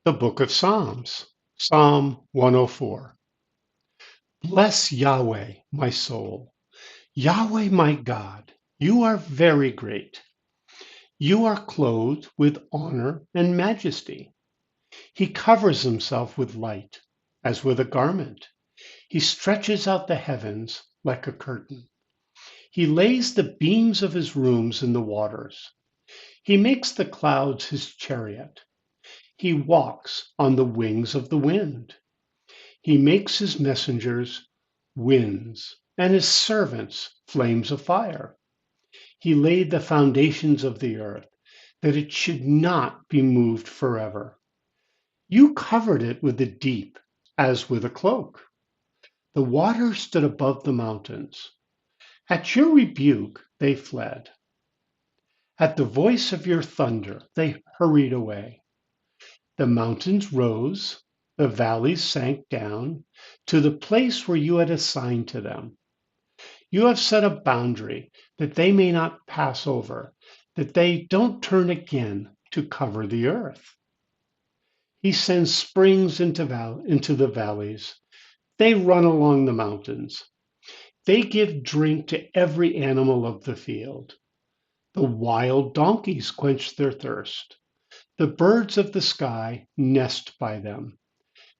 The Book of Psalms, Psalm 104. Bless Yahweh, my soul. Yahweh, my God, you are very great. You are clothed with honor and majesty. He covers himself with light, as with a garment. He stretches out the heavens like a curtain. He lays the beams of his rooms in the waters. He makes the clouds his chariot. He walks on the wings of the wind. He makes his messengers winds and his servants flames of fire. He laid the foundations of the earth, that it should not be moved forever. You covered it with the deep as with a cloak. The waters stood above the mountains. At your rebuke they fled. At the voice of your thunder they hurried away. The mountains rose, the valleys sank down to the place where you had assigned to them. You have set a boundary that they may not pass over, that they don't turn again to cover the earth. He sends springs into the valleys. They run along the mountains. They give drink to every animal of the field. The wild donkeys quench their thirst. The birds of the sky nest by them.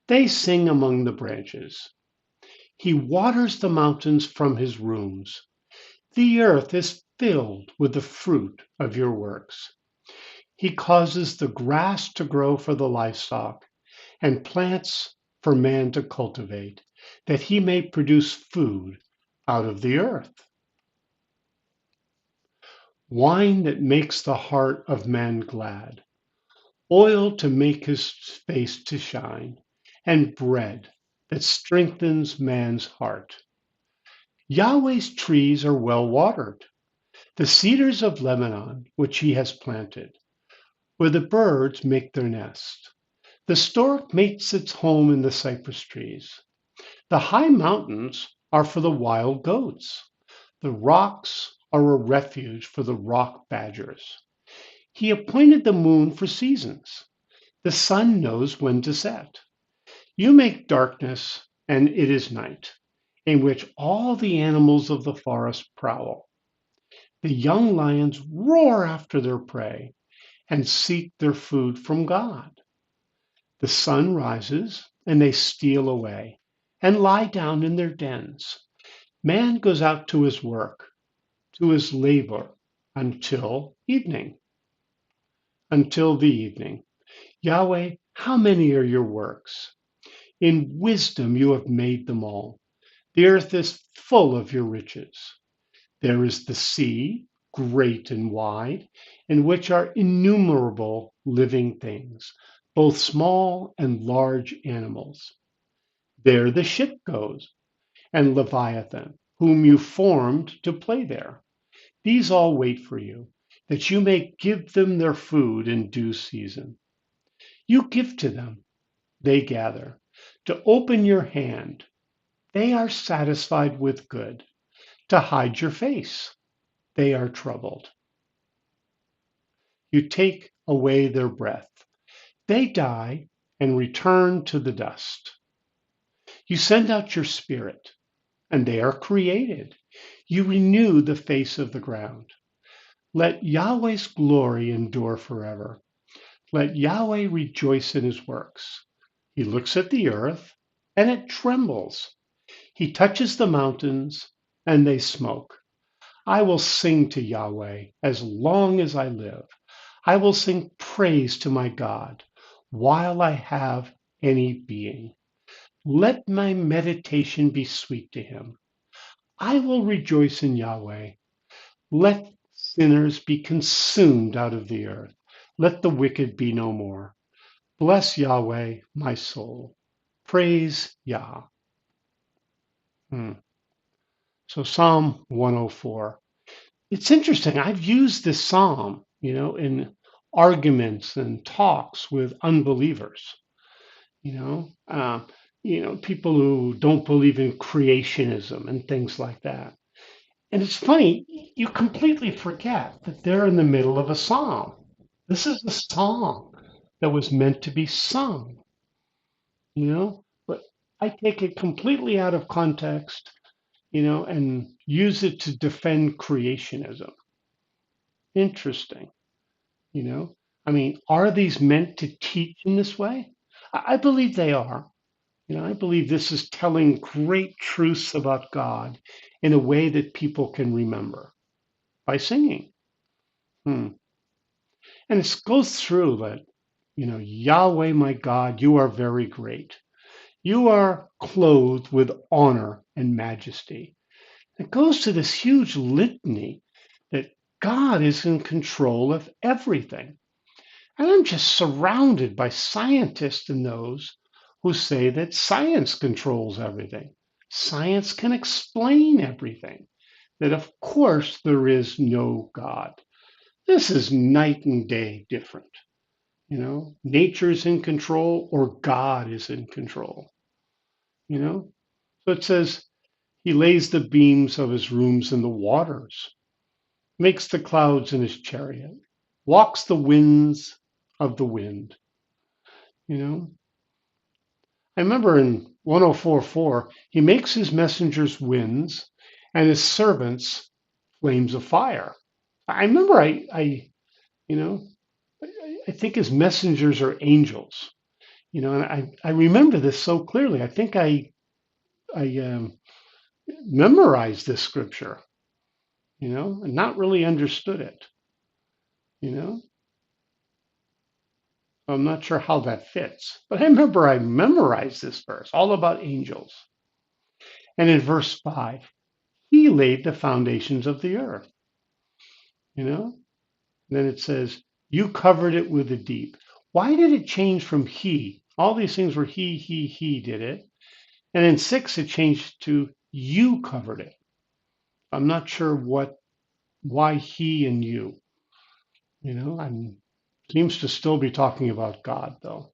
They sing among the branches. He waters the mountains from his rooms. The earth is filled with the fruit of your works. He causes the grass to grow for the livestock and plants for man to cultivate, that he may produce food out of the earth. Wine that makes the heart of man glad, oil to make his face to shine, and bread that strengthens man's heart. Yahweh's trees are well watered, the cedars of Lebanon, which he has planted, where the birds make their nest. The stork makes its home in the cypress trees. The high mountains are for the wild goats. The rocks are a refuge for the rock badgers. He appointed the moon for seasons. The sun knows when to set. You make darkness, and it is night, in which all the animals of the forest prowl. The young lions roar after their prey and seek their food from God. The sun rises, and they steal away and lie down in their dens. Man goes out to his work, to his labor, until evening. Until the evening. Yahweh, how many are your works? In wisdom you have made them all. The earth is full of your riches. There is the sea, great and wide, in which are innumerable living things, both small and large animals. There the ship goes, and Leviathan, whom you formed to play there. These all wait for you, that you may give them their food in due season. You give to them, they gather. To open your hand, they are satisfied with good. To hide your face, they are troubled. You take away their breath. They die and return to the dust. You send out your spirit, and they are created. You renew the face of the ground. Let Yahweh's glory endure forever. Let Yahweh rejoice in his works. He looks at the earth, and it trembles. He touches the mountains, and they smoke. I will sing to Yahweh as long as I live. I will sing praise to my God while I have any being. Let my meditation be sweet to him. I will rejoice in Yahweh. Let sinners be consumed out of the earth. Let the wicked be no more. Bless Yahweh, my soul. Praise Yah. So Psalm 104. It's interesting. I've used this psalm, in arguments and talks with unbelievers. People who don't believe in creationism and things like that. And it's funny, you completely forget that they're in the middle of a psalm. This is a song that was meant to be sung, but I take it completely out of context, and use it to defend creationism. Interesting, you know. I mean, are these meant to teach in this way? I believe they are. I believe this is telling great truths about God in a way that people can remember by singing. Hmm. And it goes through that, Yahweh, my God, you are very great. You are clothed with honor and majesty. It goes to this huge litany that God is in control of everything. And I'm just surrounded by scientists and those who say that science controls everything. Science can explain everything. That, of course, there is no God. This is night and day different. Nature's in control or God is in control. So it says, he lays the beams of his rooms in the waters, makes the clouds in his chariot, walks the winds of the wind. I remember in 104:4, he makes his messengers winds and his servants flames of fire. I remember you know, I think his messengers are angels, and I remember this so clearly. I think I memorized this scripture, and not really understood it, you know. I'm not sure how that fits, but I remember I memorized this verse, all about angels. And in verse 5, he laid the foundations of the earth, you know. Then it says, you covered it with the deep. Why did it change from he? All these things were he did it. And in 6, it changed to you covered it. I'm not sure why he and you, I'm seems to still be talking about God though,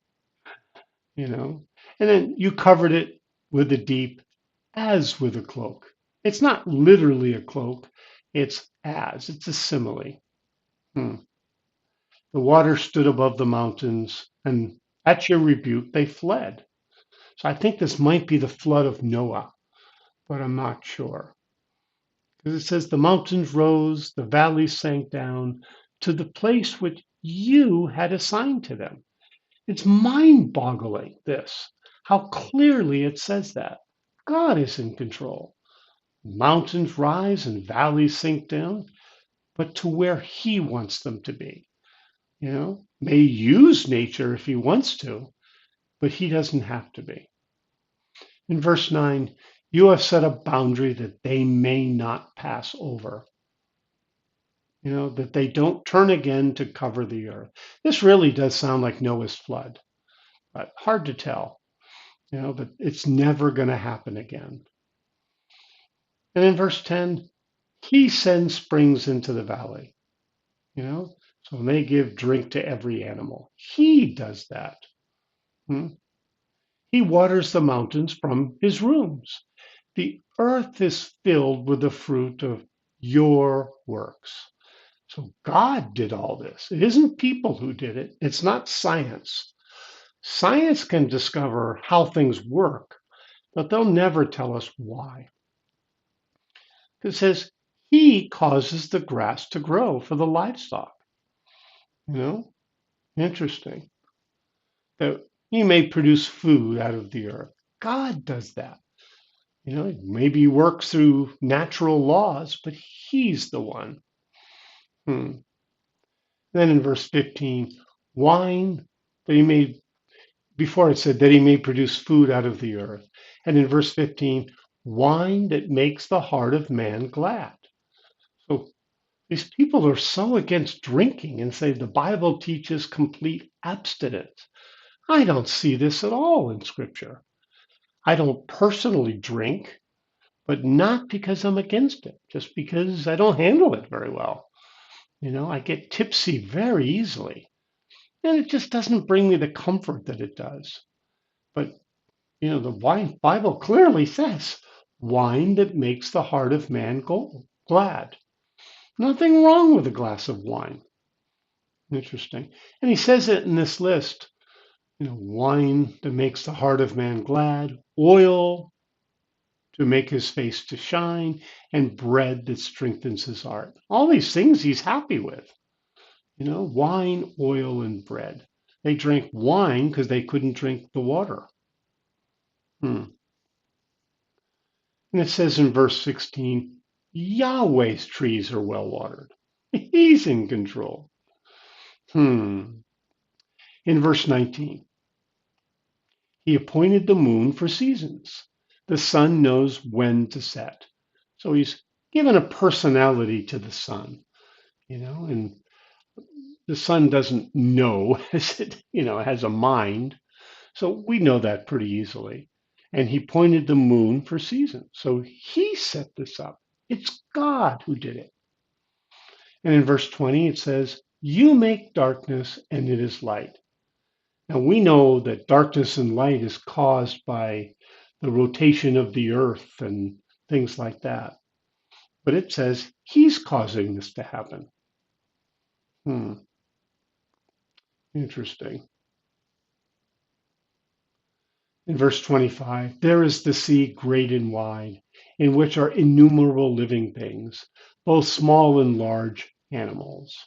And then you covered it with the deep as with a cloak. It's not literally a cloak, it's a simile. Hmm. The water stood above the mountains, and at your rebuke they fled. So I think this might be the flood of Noah, but I'm not sure. Because it says the mountains rose, the valleys sank down to the place which you had assigned to them. It's mind boggling, this, how clearly it says that. God is in control. Mountains rise and valleys sink down, but to where He wants them to be. May use nature if He wants to, but He doesn't have to be. In verse 9, you have set a boundary that they may not pass over. That they don't turn again to cover the earth. This really does sound like Noah's flood, but hard to tell. But it's never going to happen again. And in verse 10, He sends springs into the valley. So they give drink to every animal. He does that. He waters the mountains from His rooms. The earth is filled with the fruit of your works. So God did all this. It isn't people who did it. It's not science. Science can discover how things work, but they'll never tell us why. It says, He causes the grass to grow for the livestock. Interesting. That He may produce food out of the earth. God does that. Maybe He works through natural laws, but He's the one. Then in verse 15, wine that He made, before it said that He may produce food out of the earth. And in verse 15, wine that makes the heart of man glad. So these people are so against drinking and say the Bible teaches complete abstinence. I don't see this at all in Scripture. I don't personally drink, but not because I'm against it, just because I don't handle it very well. I get tipsy very easily, and it just doesn't bring me the comfort that it does. But, the Bible clearly says wine that makes the heart of man glad. Nothing wrong with a glass of wine. Interesting. And he says it in this list, wine that makes the heart of man glad, oil to make his face to shine, and bread that strengthens his heart. All these things he's happy with, wine, oil, and bread. They drank wine because they couldn't drink the water. Hmm. And it says in verse 16, Yahweh's trees are well watered. He's in control. In verse 19, he appointed the moon for seasons. The sun knows when to set. So he's given a personality to the sun, and the sun doesn't know as it, has a mind. So we know that pretty easily. And he pointed the moon for seasons. So he set this up. It's God who did it. And in verse 20, it says, You make darkness and it is light. Now we know that darkness and light is caused by the rotation of the earth and things like that. But it says he's causing this to happen. Interesting. In verse 25, there is the sea great and wide, in which are innumerable living things, both small and large animals.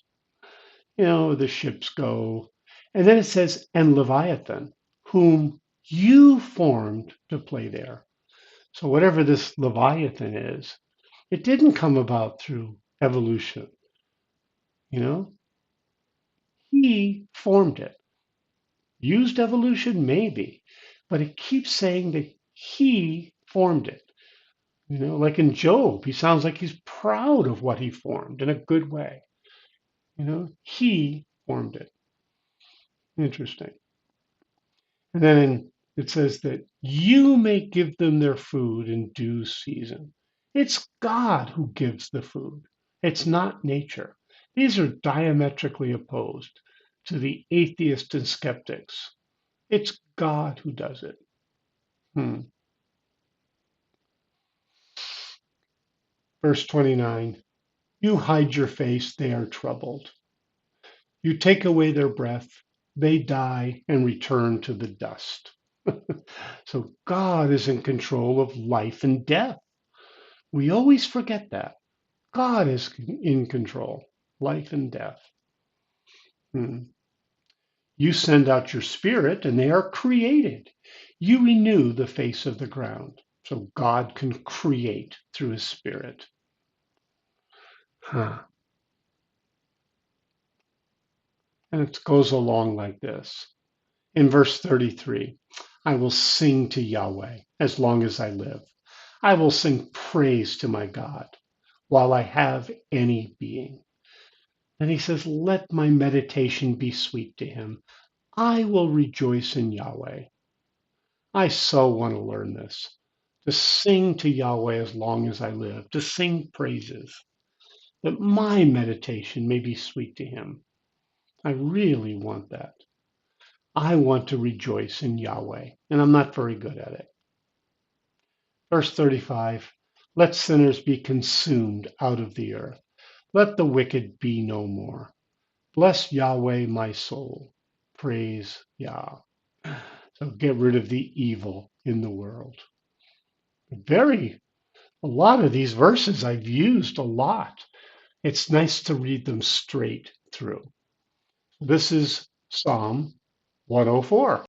The ships go. And then it says, and Leviathan, whom you formed to play there. So whatever this Leviathan is, it didn't come about through evolution. He formed it. Used evolution, maybe, but it keeps saying that he formed it. Like in Job, he sounds like he's proud of what he formed in a good way. He formed it. Interesting. And then it says that you may give them their food in due season. It's God who gives the food. It's not nature. These are diametrically opposed to the atheist and skeptics. It's God who does it. Verse 29, you hide your face, they are troubled. You take away their breath, they die and return to the dust. So God is in control of life and death. We always forget that. God is in control, life and death. You send out your spirit and they are created. You renew the face of the ground. So God can create through his spirit. And it goes along like this. In verse 33, I will sing to Yahweh as long as I live. I will sing praise to my God while I have any being. And he says, let my meditation be sweet to him. I will rejoice in Yahweh. I so want to learn this, to sing to Yahweh as long as I live, to sing praises, that my meditation may be sweet to him. I really want that. I want to rejoice in Yahweh, and I'm not very good at it. Verse 35, let sinners be consumed out of the earth. Let the wicked be no more. Bless Yahweh, my soul. Praise Yah. So get rid of the evil in the world. A lot of these verses I've used a lot. It's nice to read them straight through. This is Psalm 104.